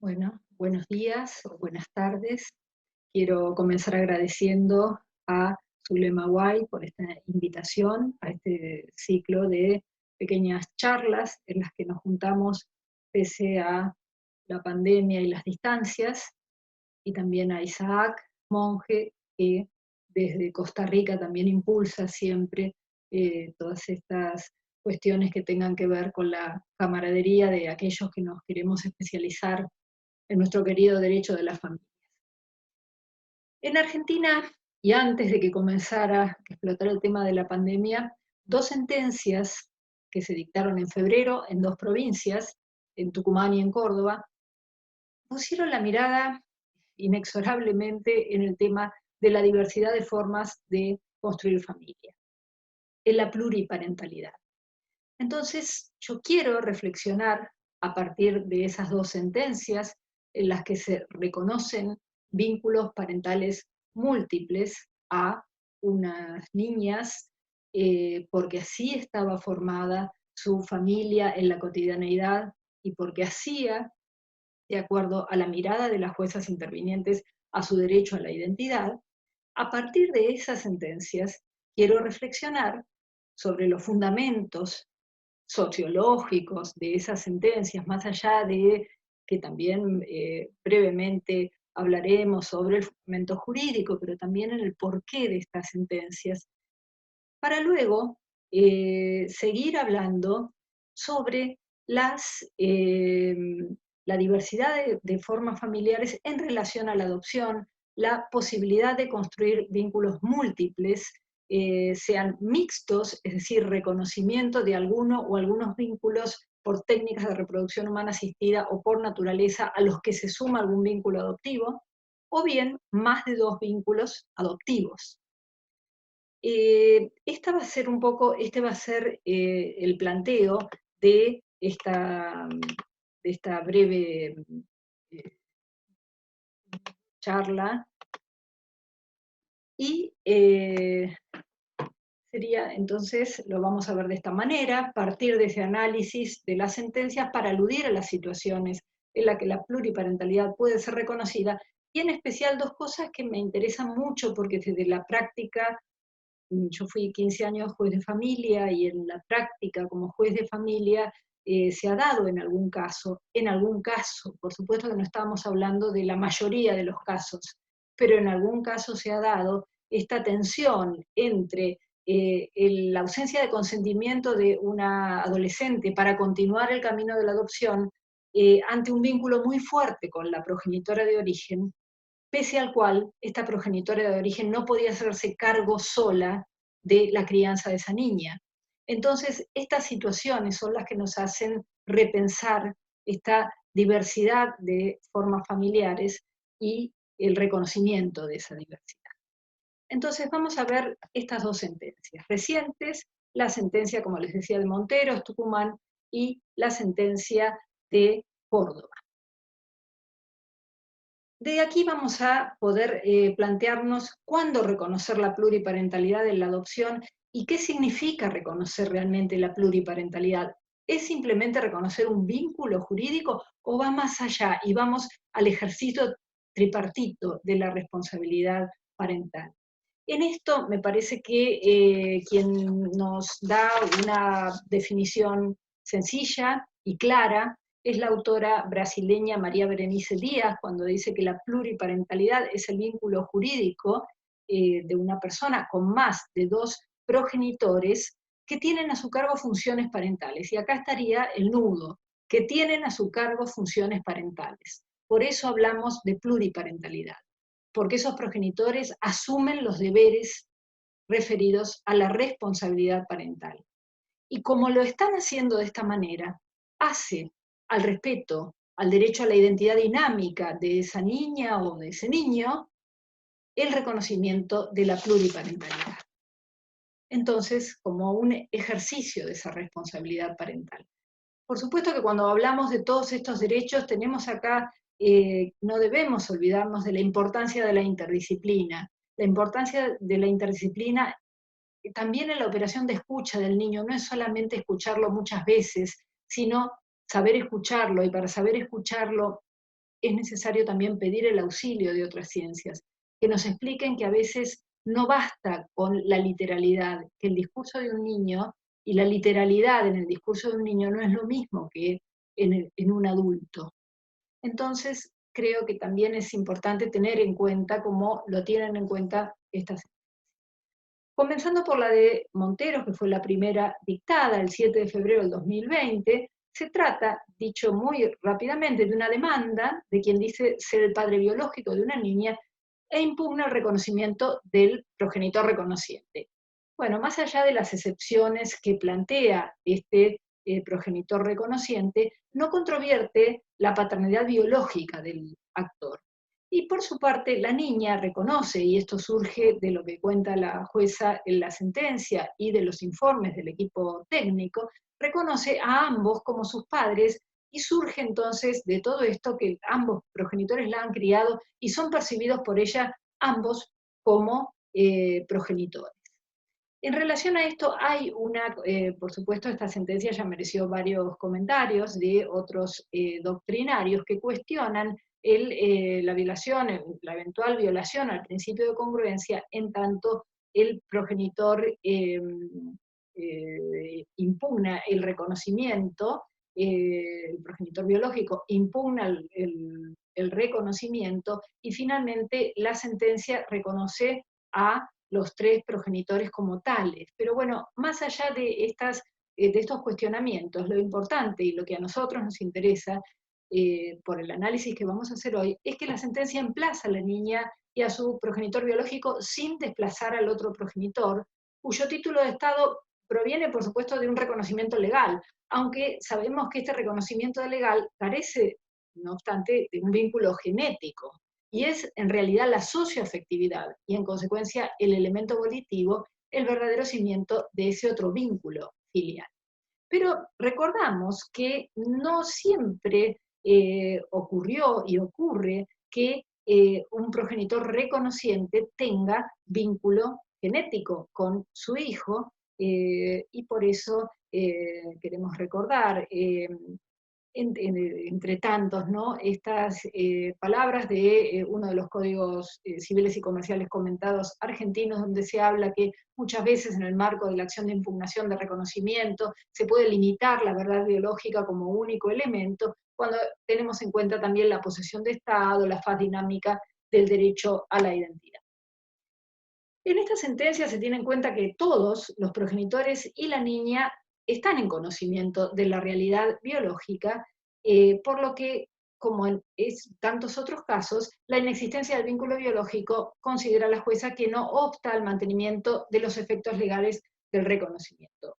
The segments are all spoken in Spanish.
Bueno, buenos días o buenas tardes. Quiero comenzar agradeciendo a Zulema Guay por esta invitación a este ciclo de pequeñas charlas en las que nos juntamos pese a la pandemia y las distancias, y también a Isaac Monge, que desde Costa Rica también impulsa siempre todas estas cuestiones que tengan que ver con la camaradería de aquellos que nos queremos especializar en nuestro querido derecho de la familia. En Argentina, y antes de que comenzara a explotar el tema de la pandemia, dos sentencias que se dictaron en febrero en dos provincias, en Tucumán y en Córdoba, pusieron la mirada inexorablemente en el tema de la diversidad de formas de construir familia, en la pluriparentalidad. Entonces, yo quiero reflexionar a partir de esas dos sentencias en las que se reconocen vínculos parentales múltiples a unas niñas, porque así estaba formada su familia en la cotidianeidad y porque hacía, de acuerdo a la mirada de las juezas intervinientes, a su derecho a la identidad. A partir de esas sentencias, quiero reflexionar sobre los fundamentos sociológicos de esas sentencias, más allá de que también brevemente hablaremos sobre el fundamento jurídico, pero también en el porqué de estas sentencias, para luego seguir hablando sobre la diversidad de formas familiares en relación a la adopción, la posibilidad de construir vínculos múltiples, sean mixtos, es decir, reconocimiento de alguno o algunos vínculos por técnicas de reproducción humana asistida o por naturaleza a los que se suma algún vínculo adoptivo, o bien más de dos vínculos adoptivos. Este va a ser el planteo de esta breve eh, charla, y sería entonces, lo vamos a ver de esta manera, partir de ese análisis de las sentencias para aludir a las situaciones en las que la pluriparentalidad puede ser reconocida, y en especial dos cosas que me interesan mucho porque desde la práctica. Yo fui 15 años juez de familia y en la práctica como juez de familia se ha dado en algún caso, por supuesto que no estamos hablando de la mayoría de los casos, pero en algún caso se ha dado esta tensión entre la ausencia de consentimiento de una adolescente para continuar el camino de la adopción ante un vínculo muy fuerte con la progenitora de origen, pese al cual esta progenitora de origen no podía hacerse cargo sola de la crianza de esa niña. Entonces, estas situaciones son las que nos hacen repensar esta diversidad de formas familiares y el reconocimiento de esa diversidad. Entonces, vamos a ver estas dos sentencias recientes, la sentencia, como les decía, de Monteros, Tucumán, y la sentencia de Córdoba. De aquí vamos a poder plantearnos cuándo reconocer la pluriparentalidad en la adopción y qué significa reconocer realmente la pluriparentalidad. ¿Es simplemente reconocer un vínculo jurídico o va más allá y vamos al ejercicio tripartito de la responsabilidad parental? En esto me parece que quien nos da una definición sencilla y clara es la autora brasileña María Berenice Díaz, cuando dice que la pluriparentalidad es el vínculo jurídico de una persona con más de dos progenitores que tienen a su cargo funciones parentales. Y acá estaría el nudo, que tienen a su cargo funciones parentales. Por eso hablamos de pluriparentalidad, porque esos progenitores asumen los deberes referidos a la responsabilidad parental. Y como lo están haciendo de esta manera, hace al respeto, al derecho a la identidad dinámica de esa niña o de ese niño, el reconocimiento de la pluriparentalidad. Entonces, como un ejercicio de esa responsabilidad parental. Por supuesto que cuando hablamos de todos estos derechos, tenemos acá, no debemos olvidarnos de la importancia de la interdisciplina. La importancia de la interdisciplina también en la operación de escucha del niño, no es solamente escucharlo muchas veces, sino saber escucharlo, y para saber escucharlo es necesario también pedir el auxilio de otras ciencias, que nos expliquen que a veces no basta con la literalidad, que el discurso de un niño y la literalidad en el discurso de un niño no es lo mismo que en un adulto. Entonces, creo que también es importante tener en cuenta cómo lo tienen en cuenta estas. Comenzando por la de Monteros, que fue la primera dictada el 7 de febrero del 2020, se trata, dicho muy rápidamente, de una demanda de quien dice ser el padre biológico de una niña e impugna el reconocimiento del progenitor reconociente. Bueno, más allá de las excepciones que plantea este progenitor reconociente, no controvierte la paternidad biológica del actor. Y por su parte, la niña reconoce, y esto surge de lo que cuenta la jueza en la sentencia y de los informes del equipo técnico, reconoce a ambos como sus padres y surge entonces de todo esto que ambos progenitores la han criado y son percibidos por ella ambos como progenitores. En relación a esto, hay una, por supuesto, esta sentencia ya mereció varios comentarios de otros doctrinarios que cuestionan la violación, la eventual violación al principio de congruencia, en tanto el progenitor impugna el reconocimiento, el progenitor biológico impugna el reconocimiento y finalmente la sentencia reconoce a los tres progenitores como tales. Pero bueno, más allá de estos cuestionamientos, lo importante y lo que a nosotros nos interesa por el análisis que vamos a hacer hoy, es que la sentencia emplaza a la niña y a su progenitor biológico sin desplazar al otro progenitor, cuyo título de Estado proviene, por supuesto, de un reconocimiento legal, aunque sabemos que este reconocimiento legal carece, no obstante, de un vínculo genético, y es en realidad la socioafectividad, y en consecuencia el elemento volitivo, el verdadero cimiento de ese otro vínculo filial. Pero recordamos que no siempre ocurrió y ocurre que un progenitor reconociente tenga vínculo genético con su hijo, y por eso queremos recordar entre tantos, ¿no? Estas palabras de uno de los códigos civiles y comerciales comentados argentinos, donde se habla que muchas veces en el marco de la acción de impugnación de reconocimiento se puede limitar la verdad biológica como único elemento, cuando tenemos en cuenta también la posesión de Estado, la faz dinámica del derecho a la identidad. En esta sentencia se tiene en cuenta que todos los progenitores y la niña están en conocimiento de la realidad biológica, por lo que, como en tantos otros casos, la inexistencia del vínculo biológico considera la jueza que no opta al mantenimiento de los efectos legales del reconocimiento.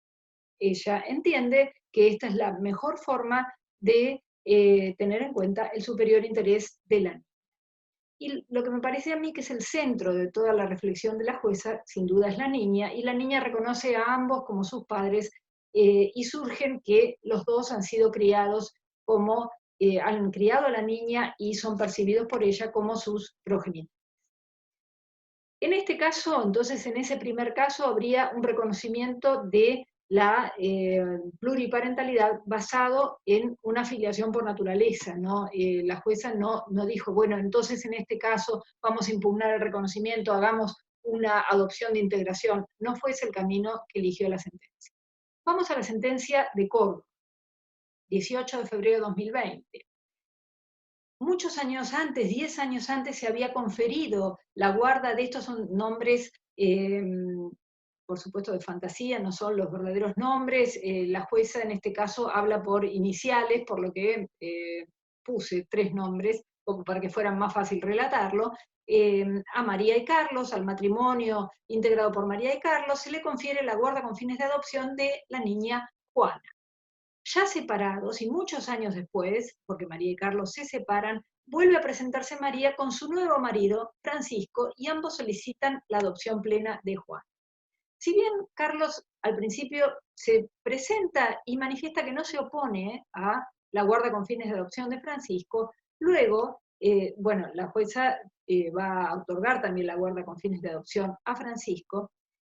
Ella entiende que esta es la mejor forma de tener en cuenta el superior interés de la niña. Y lo que me parece a mí que es el centro de toda la reflexión de la jueza, sin duda es la niña, y la niña reconoce a ambos como sus padres, y surgen que los dos han sido criados como, han criado a la niña y son percibidos por ella como sus progenitores. En este caso, entonces, en ese primer caso, habría un reconocimiento de la pluriparentalidad basado en una filiación por naturaleza, ¿no? La jueza no dijo, bueno, entonces en este caso vamos a impugnar el reconocimiento, hagamos una adopción de integración. No fue ese el camino que eligió la sentencia. Vamos a la sentencia de Córdoba, 18 de febrero de 2020. Muchos años antes, 10 años antes, se había conferido la guarda de estos son nombres, por supuesto, de fantasía, no son los verdaderos nombres. La jueza en este caso habla por iniciales, por lo que puse 3 nombres, como para que fuera más fácil relatarlo. A María y Carlos, al matrimonio integrado por María y Carlos, se le confiere la guarda con fines de adopción de la niña Juana. Ya separados y muchos años después, porque María y Carlos se separan, vuelve a presentarse María con su nuevo marido, Francisco, y ambos solicitan la adopción plena de Juan. Si bien Carlos al principio se presenta y manifiesta que no se opone a la guarda con fines de adopción de Francisco, luego, bueno, la jueza va a otorgar también la guarda con fines de adopción a Francisco,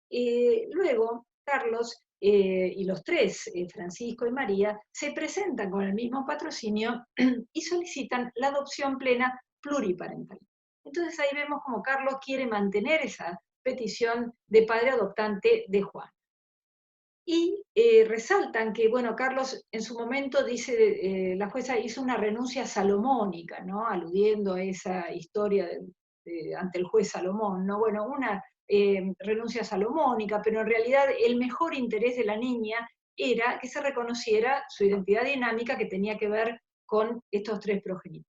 luego Carlos y los tres, Francisco y María, se presentan con el mismo patrocinio y solicitan la adopción plena pluriparental. Entonces ahí vemos como Carlos quiere mantener esa petición de padre adoptante de Juan. Y resaltan que, bueno, Carlos en su momento dice, la jueza hizo una renuncia salomónica, ¿no? Aludiendo a esa historia ante el juez Salomón, ¿no? Bueno, una renuncia salomónica, pero en realidad el mejor interés de la niña era que se reconociera su identidad dinámica que tenía que ver con estos tres progenitores.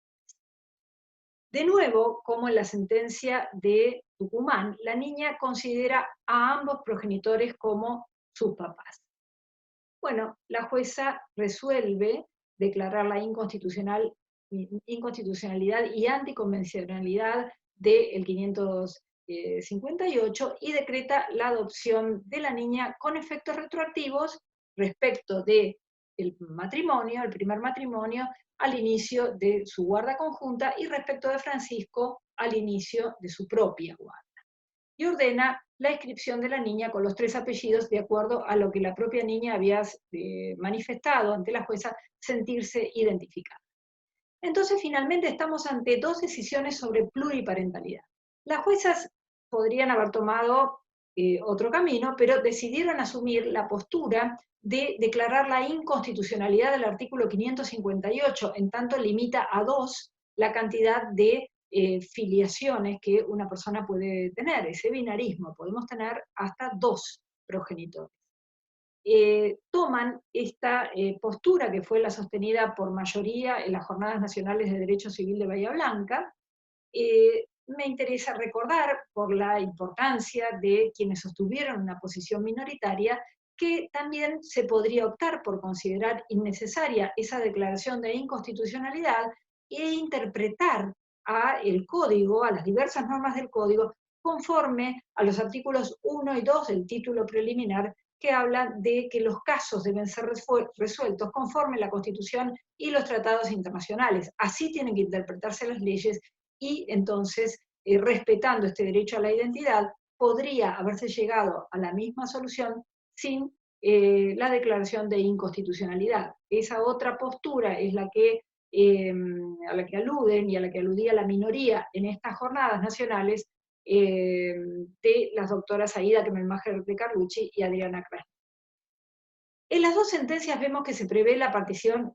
De nuevo, como en la sentencia de Tucumán, la niña considera a ambos progenitores como sus papás. Bueno, la jueza resuelve declarar la inconstitucionalidad y anticonvencionalidad del 558 y decreta la adopción de la niña con efectos retroactivos respecto del matrimonio, el primer matrimonio, al inicio de su guarda conjunta y respecto de Francisco al inicio de su propia guarda. Y ordena la inscripción de la niña con los tres apellidos de acuerdo a lo que la propia niña había manifestado ante la jueza sentirse identificada. Entonces, finalmente estamos ante dos decisiones sobre pluriparentalidad. Las juezas podrían haber tomado otro camino, pero decidieron asumir la postura de declarar la inconstitucionalidad del artículo 558, en tanto limita a 2 la cantidad de filiaciones que una persona puede tener, ese binarismo, podemos tener hasta 2 progenitores. Toman esta postura que fue la sostenida por mayoría en las Jornadas Nacionales de Derecho Civil de Bahía Blanca. Me interesa recordar, por la importancia de quienes sostuvieron una posición minoritaria, que también se podría optar por considerar innecesaria esa declaración de inconstitucionalidad e interpretar el código, a las diversas normas del código, conforme a los artículos 1 y 2 del título preliminar, que hablan de que los casos deben ser resueltos conforme la Constitución y los tratados internacionales. Así tienen que interpretarse las leyes y entonces, respetando este derecho a la identidad, podría haberse llegado a la misma solución sin la declaración de inconstitucionalidad. Esa otra postura es la que, a la que aluden y a la que aludía la minoría en estas jornadas nacionales, de las doctoras Aida Kemelmacher de Carlucci y Adriana Krasner. En las dos sentencias vemos que se prevé la participación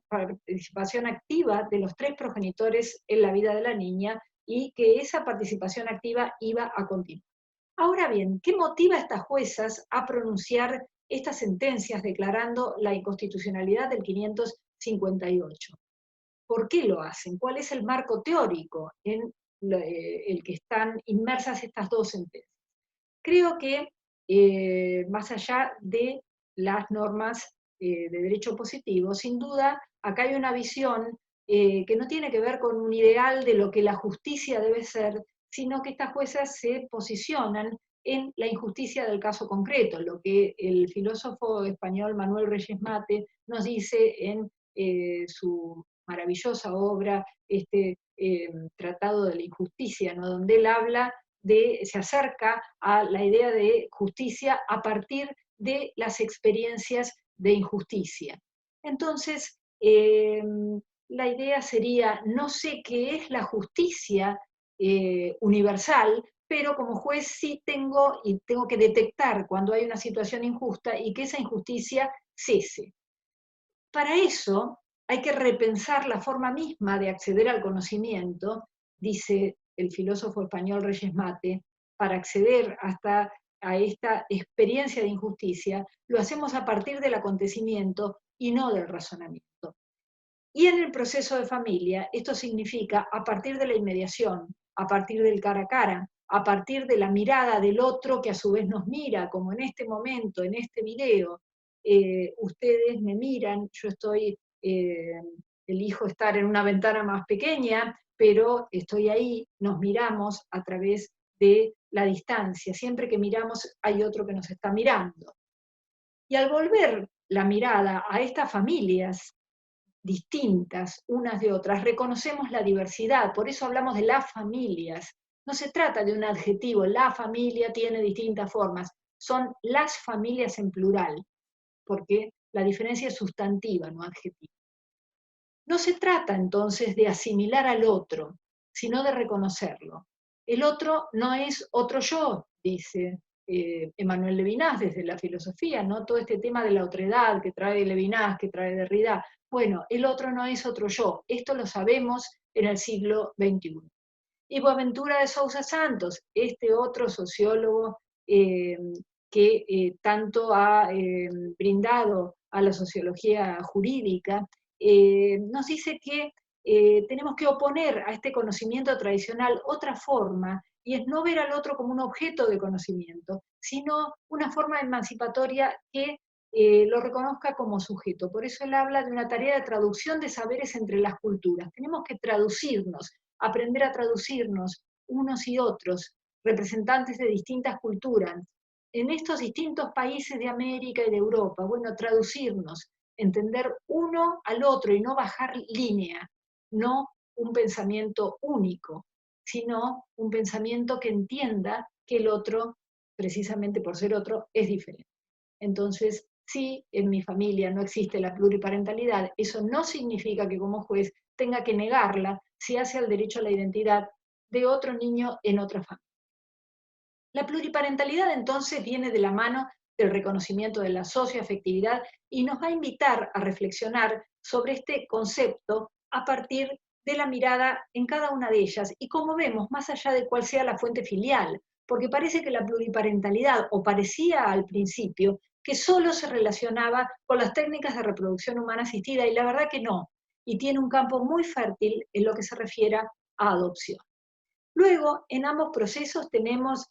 activa de los tres progenitores en la vida de la niña y que esa participación activa iba a continuar. Ahora bien, ¿qué motiva a estas juezas a pronunciar estas sentencias declarando la inconstitucionalidad del 558? ¿Por qué lo hacen? ¿Cuál es el marco teórico en el que están inmersas estas dos sentencias? Creo que más allá de las normas de derecho positivo, sin duda acá hay una visión que no tiene que ver con un ideal de lo que la justicia debe ser, sino que estas juezas se posicionan en la injusticia del caso concreto, lo que el filósofo español Manuel Reyes Mate nos dice en su maravillosa obra, Tratado de la Injusticia, ¿no? Donde él habla se acerca a la idea de justicia a partir de las experiencias de injusticia. Entonces, la idea sería, no sé qué es la justicia universal, pero como juez sí tengo que detectar cuando hay una situación injusta y que esa injusticia cese. Para eso hay que repensar la forma misma de acceder al conocimiento, dice el filósofo español Reyes Mate, para acceder hasta a esta experiencia de injusticia, lo hacemos a partir del acontecimiento y no del razonamiento. Y en el proceso de familia, esto significa a partir de la inmediación, a partir del cara a cara, a partir de la mirada del otro que a su vez nos mira, como en este momento, en este video. Ustedes me miran, yo elijo estar en una ventana más pequeña, pero estoy ahí, nos miramos a través de la distancia. Siempre que miramos hay otro que nos está mirando. Y al volver la mirada a estas familias distintas unas de otras, reconocemos la diversidad, por eso hablamos de las familias. No se trata de un adjetivo, la familia tiene distintas formas, son las familias en plural. porque la diferencia es sustantiva, no adjetiva. No se trata entonces de asimilar al otro, sino de reconocerlo. El otro no es otro yo, dice Emmanuel Levinas desde la filosofía, ¿no? Todo este tema de la otredad que trae Levinas, que trae Derrida. Bueno, el otro no es otro yo. Esto lo sabemos en el siglo XXI. Y Boaventura de Sousa Santos, este otro sociólogo eh, que tanto ha brindado a la sociología jurídica, nos dice que tenemos que oponer a este conocimiento tradicional otra forma, y es no ver al otro como un objeto de conocimiento, sino una forma emancipatoria que lo reconozca como sujeto. Por eso él habla de una tarea de traducción de saberes entre las culturas. Tenemos que traducirnos, aprender a traducirnos unos y otros, representantes de distintas culturas, en estos distintos países de América y de Europa. Bueno, traducirnos, entender uno al otro y no bajar línea, no un pensamiento único, sino un pensamiento que entienda que el otro, precisamente por ser otro, es diferente. Entonces, si en mi familia no existe la pluriparentalidad, eso no significa que como juez tenga que negarla si hace al derecho a la identidad de otro niño en otra familia. La pluriparentalidad entonces viene de la mano del reconocimiento de la socioafectividad y nos va a invitar a reflexionar sobre este concepto a partir de la mirada en cada una de ellas y como vemos, más allá de cuál sea la fuente filial, porque parece que la pluriparentalidad, o parecía al principio, que solo se relacionaba con las técnicas de reproducción humana asistida, y la verdad que no, y tiene un campo muy fértil en lo que se refiere a adopción. Luego, en ambos procesos tenemos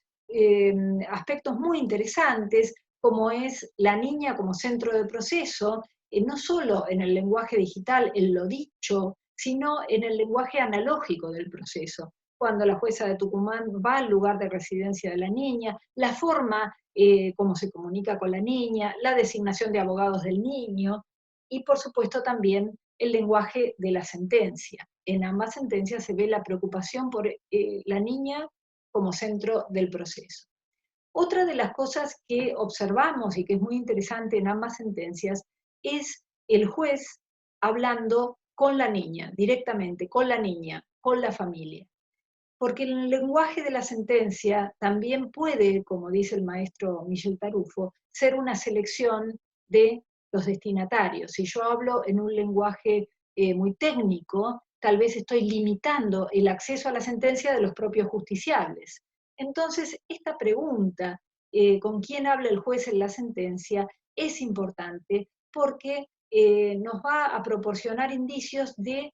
aspectos muy interesantes, como es la niña como centro de proceso, no solo en el lenguaje digital, en lo dicho, sino en el lenguaje analógico del proceso. Cuando la jueza de Tucumán va al lugar de residencia de la niña, la forma como se comunica con la niña, la designación de abogados del niño, y por supuesto también el lenguaje de la sentencia. En ambas sentencias se ve la preocupación por la niña como centro del proceso. Otra de las cosas que observamos y que es muy interesante en ambas sentencias es el juez hablando con la niña, directamente, con la niña, con la familia. Porque el lenguaje de la sentencia también puede, como dice el maestro Michel Tarufo, ser una selección de los destinatarios. Si yo hablo en un lenguaje muy técnico, tal vez estoy limitando el acceso a la sentencia de los propios justiciables. Entonces, esta pregunta, ¿con quién habla el juez en la sentencia?, es importante porque nos va a proporcionar indicios de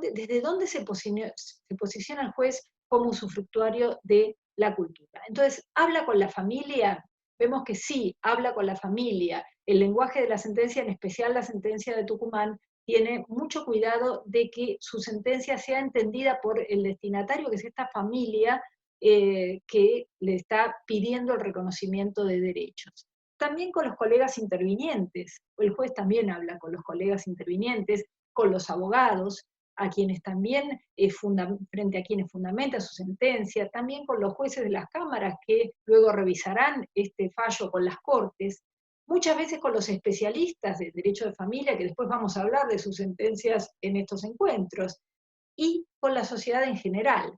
desde dónde se posiciona el juez como usufructuario de la cultura. Entonces, ¿habla con la familia? Vemos que sí, habla con la familia. El lenguaje de la sentencia, en especial la sentencia de Tucumán, tiene mucho cuidado de que su sentencia sea entendida por el destinatario, que es esta familia que le está pidiendo el reconocimiento de derechos. También con los colegas intervinientes, el juez también habla con los colegas intervinientes, con los abogados, a quienes también, frente a quienes fundamenta su sentencia, también con los jueces de las cámaras que luego revisarán este fallo con las cortes, muchas veces con los especialistas de derecho de familia, que después vamos a hablar de sus sentencias en estos encuentros, y con la sociedad en general.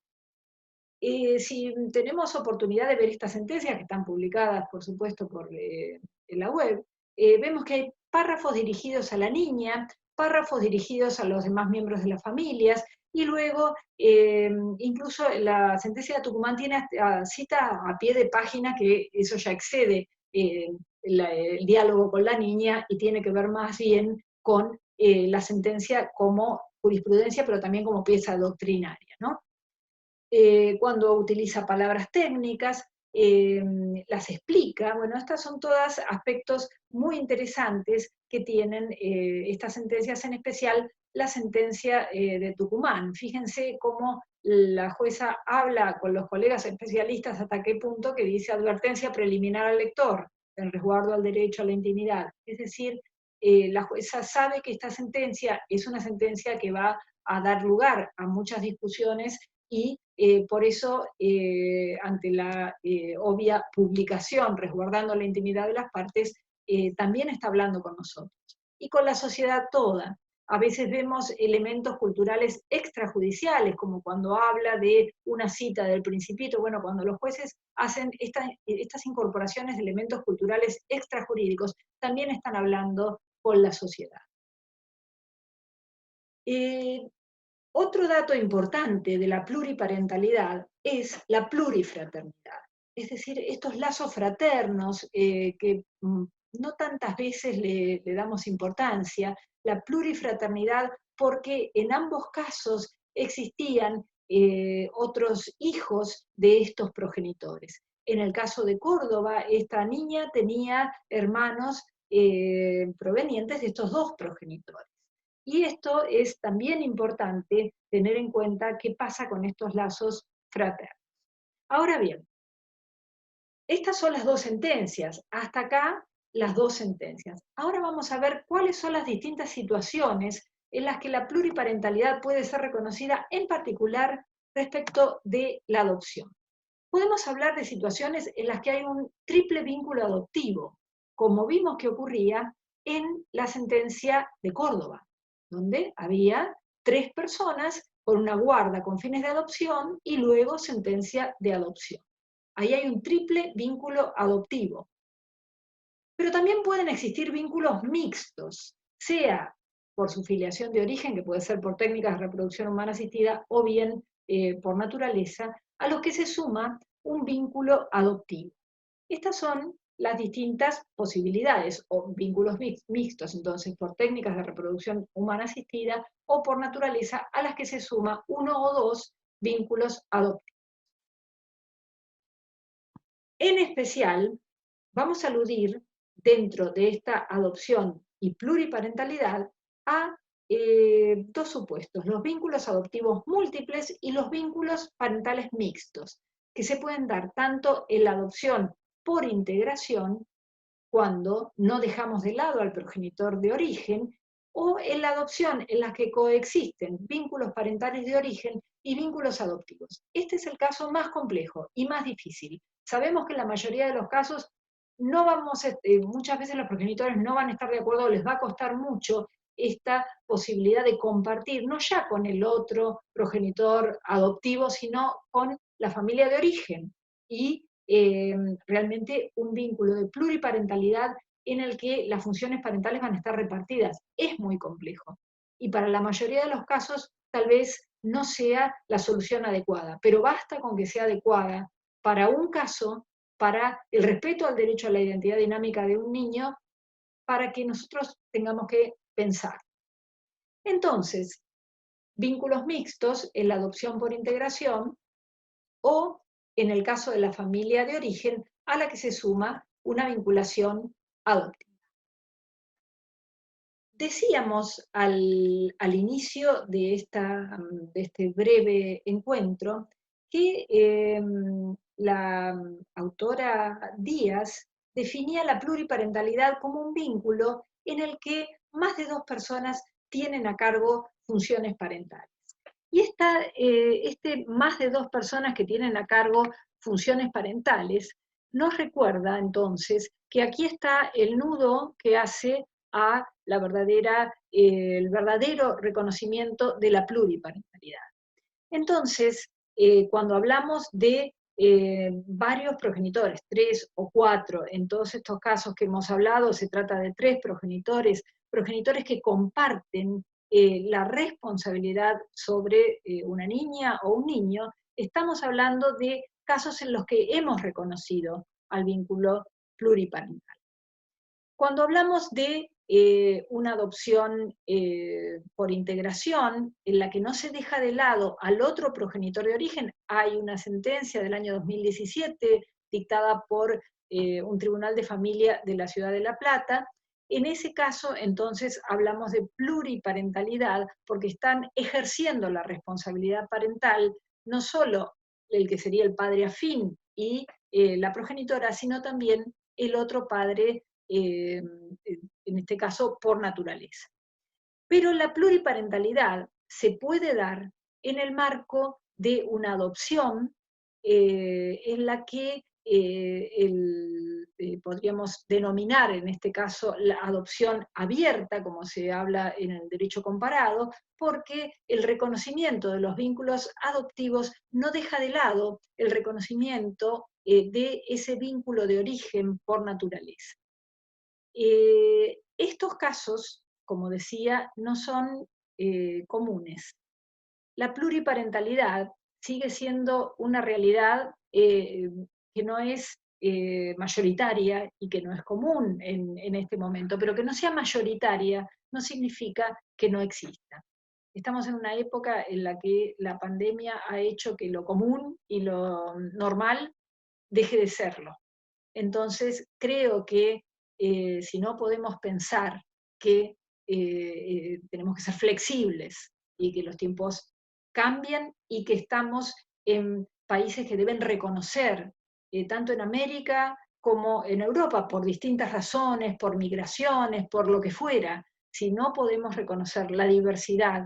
Si tenemos oportunidad de ver estas sentencias, que están publicadas, por supuesto, en la web, vemos que hay párrafos dirigidos a la niña, párrafos dirigidos a los demás miembros de las familias, y luego, incluso la sentencia de Tucumán tiene cita a pie de página, que eso ya excede el diálogo con la niña y tiene que ver más bien con la sentencia como jurisprudencia, pero también como pieza doctrinaria, ¿no? Cuando utiliza palabras técnicas, las explica. Bueno, estas son todas aspectos muy interesantes que tienen estas sentencias, en especial la sentencia de Tucumán. Fíjense cómo la jueza habla con los colegas especialistas hasta qué punto, que dice advertencia preliminar al lector, en resguardo al derecho a la intimidad. Es decir, la jueza sabe que esta sentencia es una sentencia que va a dar lugar a muchas discusiones y por eso, ante la obvia publicación, resguardando la intimidad de las partes, también está hablando con nosotros. Y con la sociedad toda. A veces vemos elementos culturales extrajudiciales, como cuando habla de una cita del Principito, bueno, cuando los jueces hacen estas incorporaciones de elementos culturales extrajurídicos, también están hablando con la sociedad. Otro dato importante de la pluriparentalidad es la plurifraternidad, es decir, estos lazos fraternos que no tantas veces le damos importancia, la plurifraternidad, porque en ambos casos existían otros hijos de estos progenitores. En el caso de Córdoba, esta niña tenía hermanos provenientes de estos dos progenitores. Y esto es también importante tener en cuenta qué pasa con estos lazos fraternos. Ahora bien, estas son las dos sentencias, hasta acá las dos sentencias. Ahora vamos a ver cuáles son las distintas situaciones en las que la pluriparentalidad puede ser reconocida, en particular respecto de la adopción. Podemos hablar de situaciones en las que hay un triple vínculo adoptivo, como vimos que ocurría en la sentencia de Córdoba, donde había 3 personas con una guarda con fines de adopción y luego sentencia de adopción. Ahí hay un triple vínculo adoptivo. Pero también pueden existir vínculos mixtos, sea por su filiación de origen, que puede ser por técnicas de reproducción humana asistida, o bien por naturaleza, a los que se suma un vínculo adoptivo. Estas son las distintas posibilidades, o vínculos mixtos, entonces, por técnicas de reproducción humana asistida, o por naturaleza, a las que se suma uno o dos vínculos adoptivos. En especial, vamos a aludir dentro de esta adopción y pluriparentalidad a dos supuestos, los vínculos adoptivos múltiples y los vínculos parentales mixtos, que se pueden dar tanto en la adopción por integración, cuando no dejamos de lado al progenitor de origen, o en la adopción en la que coexisten vínculos parentales de origen y vínculos adoptivos. Este es el caso más complejo y más difícil. Sabemos que en la mayoría de los casos no vamos muchas veces los progenitores no van a estar de acuerdo, les va a costar mucho esta posibilidad de compartir, no ya con el otro progenitor adoptivo, sino con la familia de origen. Y realmente un vínculo de pluriparentalidad en el que las funciones parentales van a estar repartidas. Es muy complejo. Y para la mayoría de los casos, tal vez no sea la solución adecuada, pero basta con que sea adecuada para un caso, para el respeto al derecho a la identidad dinámica de un niño, para que nosotros tengamos que pensar. Entonces, vínculos mixtos en la adopción por integración, o en el caso de la familia de origen, a la que se suma una vinculación adoptiva. Decíamos al inicio de este breve encuentro que la autora Díaz definía la pluriparentalidad como un vínculo en el que más de 2 personas tienen a cargo funciones parentales. Y este más de 2 personas que tienen a cargo funciones parentales nos recuerda entonces que aquí está el nudo que hace a el verdadero reconocimiento de la pluriparentalidad. Entonces, cuando hablamos de varios progenitores, 3 o 4, en todos estos casos que hemos hablado, se trata de 3 progenitores que comparten la responsabilidad sobre una niña o un niño, estamos hablando de casos en los que hemos reconocido al vínculo pluriparental. Cuando hablamos de una adopción por integración, en la que no se deja de lado al otro progenitor de origen, hay una sentencia del año 2017 dictada por un tribunal de familia de la ciudad de La Plata. En ese caso, entonces, hablamos de pluriparentalidad, porque están ejerciendo la responsabilidad parental, no solo el que sería el padre afín y la progenitora, sino también el otro padre, en este caso por naturaleza. Pero la pluriparentalidad se puede dar en el marco de una adopción, en la que podríamos denominar en este caso la adopción abierta, como se habla en el derecho comparado, porque el reconocimiento de los vínculos adoptivos no deja de lado el reconocimiento de ese vínculo de origen por naturaleza. Estos casos, como decía, no son comunes. La pluriparentalidad sigue siendo una realidad que no es mayoritaria y que no es común en este momento, pero que no sea mayoritaria no significa que no exista. Estamos en una época en la que la pandemia ha hecho que lo común y lo normal deje de serlo. Entonces, creo que si no podemos pensar que tenemos que ser flexibles y que los tiempos cambian y que estamos en países que deben reconocer, tanto en América como en Europa, por distintas razones, por migraciones, por lo que fuera, si no podemos reconocer la diversidad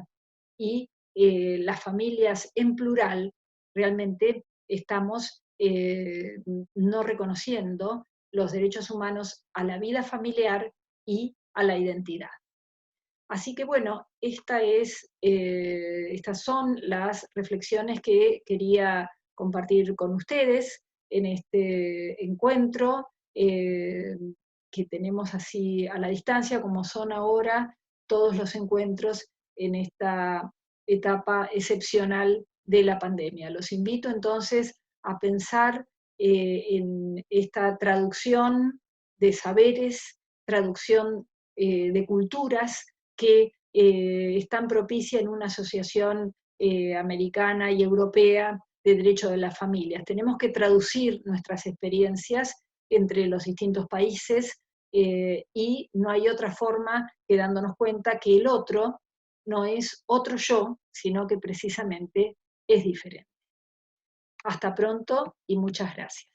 y las familias en plural, realmente estamos no reconociendo los derechos humanos a la vida familiar y a la identidad. Así que bueno, estas son las reflexiones que quería compartir con ustedes en este encuentro que tenemos así a la distancia, como son ahora todos los encuentros en esta etapa excepcional de la pandemia. Los invito entonces a pensar en esta traducción de saberes, traducción de culturas que están propicias en una asociación americana y europea de derecho de las familias. Tenemos que traducir nuestras experiencias entre los distintos países y no hay otra forma que dándonos cuenta que el otro no es otro yo, sino que precisamente es diferente. Hasta pronto y muchas gracias.